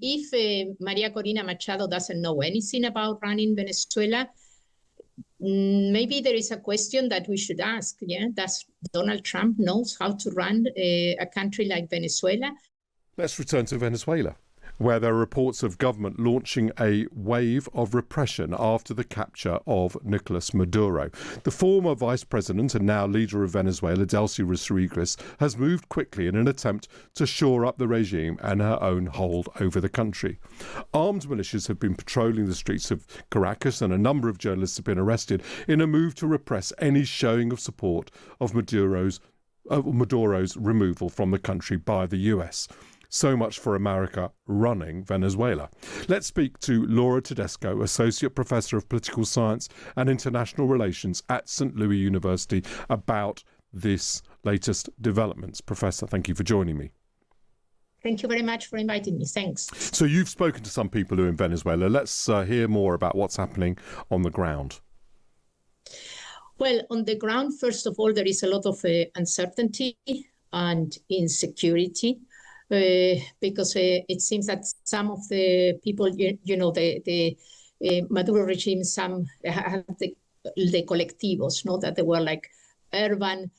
if Maria Corina Machado doesn't know anything about running Venezuela, maybe there is a question that we should ask. Yeah, does Donald Trump knows how to run a country like Venezuela? Let's return to Venezuela, where there are reports of government launching a wave of repression after the capture of Nicolas Maduro. The former vice president and now leader of Venezuela, Delcy Rodriguez, has moved quickly in an attempt to shore up the regime and her own hold over the country. Armed militias have been patrolling the streets of Caracas, and a number of journalists have been arrested in a move to repress any showing of support of Maduro's removal from the country by the US. So much for America running Venezuela. Let's speak to Laura Tedesco, Associate Professor of Political Science and International Relations at St. Louis University, about this latest developments. Professor, thank you for joining me. Thank you very much for inviting me. Thanks. So you've spoken to some people who are in Venezuela. Let's hear more about what's happening on the ground. Well, on the ground, first of all, there is a lot of uncertainty and insecurity. Because it seems that some of the people, the Maduro regime, some have the colectivos, that they were like urban,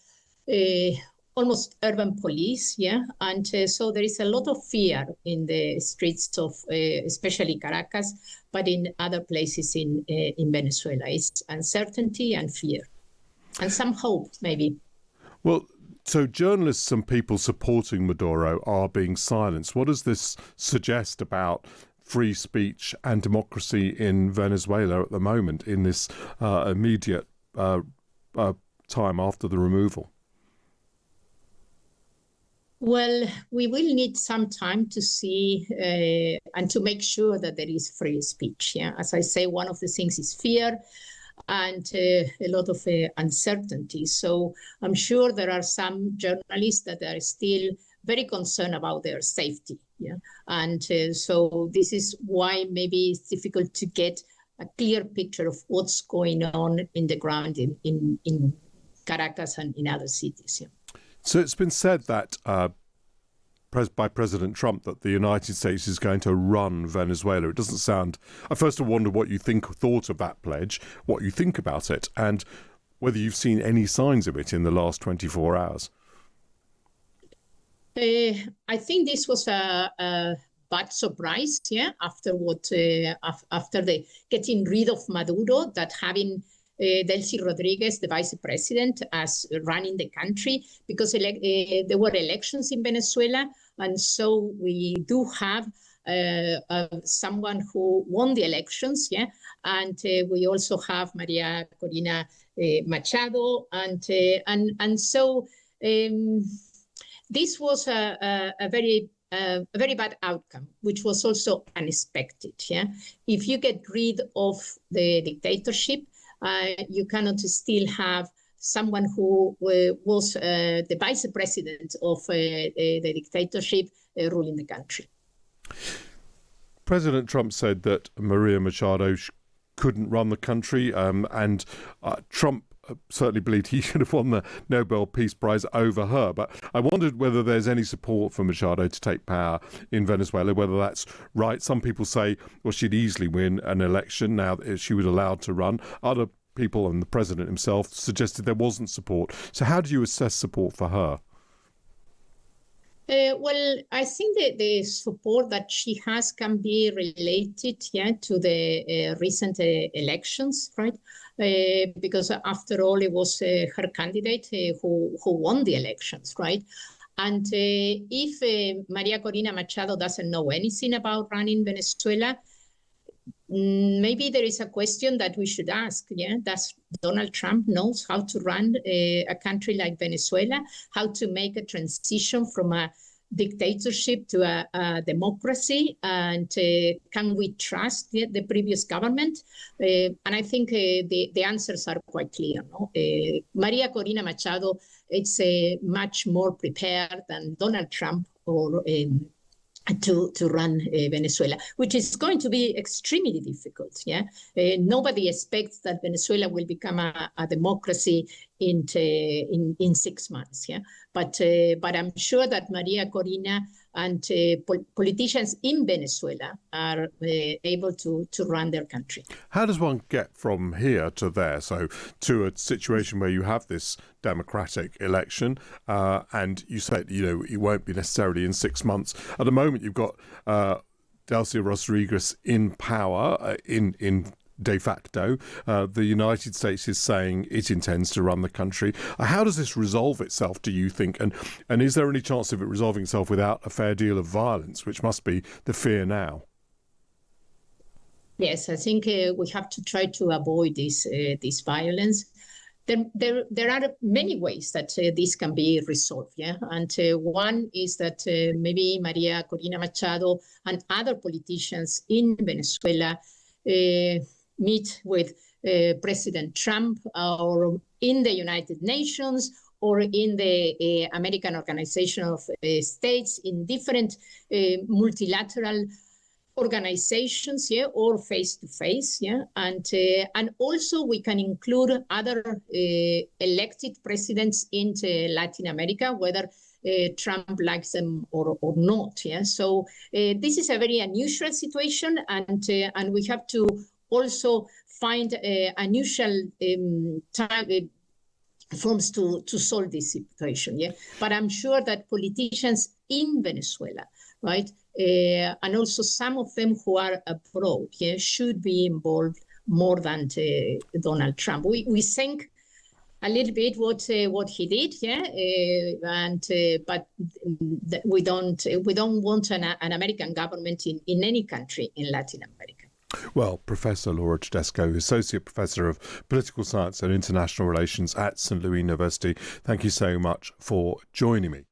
almost urban police, yeah? And so there is a lot of fear in the streets of, especially Caracas, but in other places in Venezuela. It's uncertainty and fear, and some hope, maybe. Well, so journalists and people supporting Maduro are being silenced. What does this suggest about free speech and democracy in Venezuela at the moment, in this immediate time after the removal? Well, we will need some time to see and to make sure that there is free speech. Yeah, as I say, one of the things is fear and a lot of uncertainty. So I'm sure there are some journalists that are still very concerned about their safety. Yeah, and so this is why maybe it's difficult to get a clear picture of what's going on in the ground in Caracas and in other cities. Yeah. So it's been said that by President Trump that the United States is going to run Venezuela. It doesn't sound... I first of all wonder what you thought of that pledge, what you think about it, and whether you've seen any signs of it in the last 24 hours. I think this was a bad surprise, yeah, after the getting rid of Maduro, that having Delcy Rodriguez, the vice president, as running the country, because there were elections in Venezuela, and so we do have someone who won the elections, yeah, and we also have María Corina Machado, and so this was a very bad outcome, which was also unexpected. Yeah, if you get rid of the dictatorship, you cannot still have someone who was the vice president of the dictatorship ruling the country. President Trump said that Maria Machado couldn't run the country, and Trump certainly believed he should have won the Nobel Peace Prize over her. But I wondered whether there's any support for Machado to take power in Venezuela, whether that's right. Some people say, well, she'd easily win an election now that she was allowed to run. Other people and the president himself suggested there wasn't support. So how do you assess support for her? Well, I think that the support that she has can be related, yeah, to the recent elections, right? Because after all, it was her candidate who won the elections, right? And if María Corina Machado doesn't know anything about running Venezuela, maybe there is a question that we should ask. Yeah, does Donald Trump knows how to run a country like Venezuela, how to make a transition from a dictatorship to a democracy, and can we trust the previous government? And I think the answers are quite clear. No? María Corina Machado is much more prepared than Donald Trump or to run Venezuela, which is going to be extremely difficult. Yeah, nobody expects that Venezuela will become a democracy in 6 months. Yeah, but I'm sure that Maria Corina and politicians in Venezuela are able to run their country. How does one get from here to there? So to a situation where you have this democratic election, and you said, it won't be necessarily in 6 months. At the moment, you've got Delcy Rodriguez in power in de facto. The United States is saying it intends to run the country. How does this resolve itself, do you think? And is there any chance of it resolving itself without a fair deal of violence, which must be the fear now? Yes, I think we have to try to avoid this violence. There are many ways that this can be resolved, yeah. And one is that maybe María Corina Machado and other politicians in Venezuela meet with President Trump or in the United Nations or in the American Organization of States, in different multilateral organizations, yeah, or face-to-face, yeah, and also we can include other elected presidents in Latin America, whether Trump likes them or not, yeah. So this is a very unusual situation, and we have to also find unusual forms to solve this situation, yeah. But I'm sure that politicians in Venezuela, right, and also some of them who are abroad, yeah, should be involved more than Donald Trump. We think a little bit what he did, yeah, but we don't want an American government in any country in Latin America. Well, Professor Laura Tedesco, Associate Professor of Political Science and International Relations at St. Louis University, thank you so much for joining me.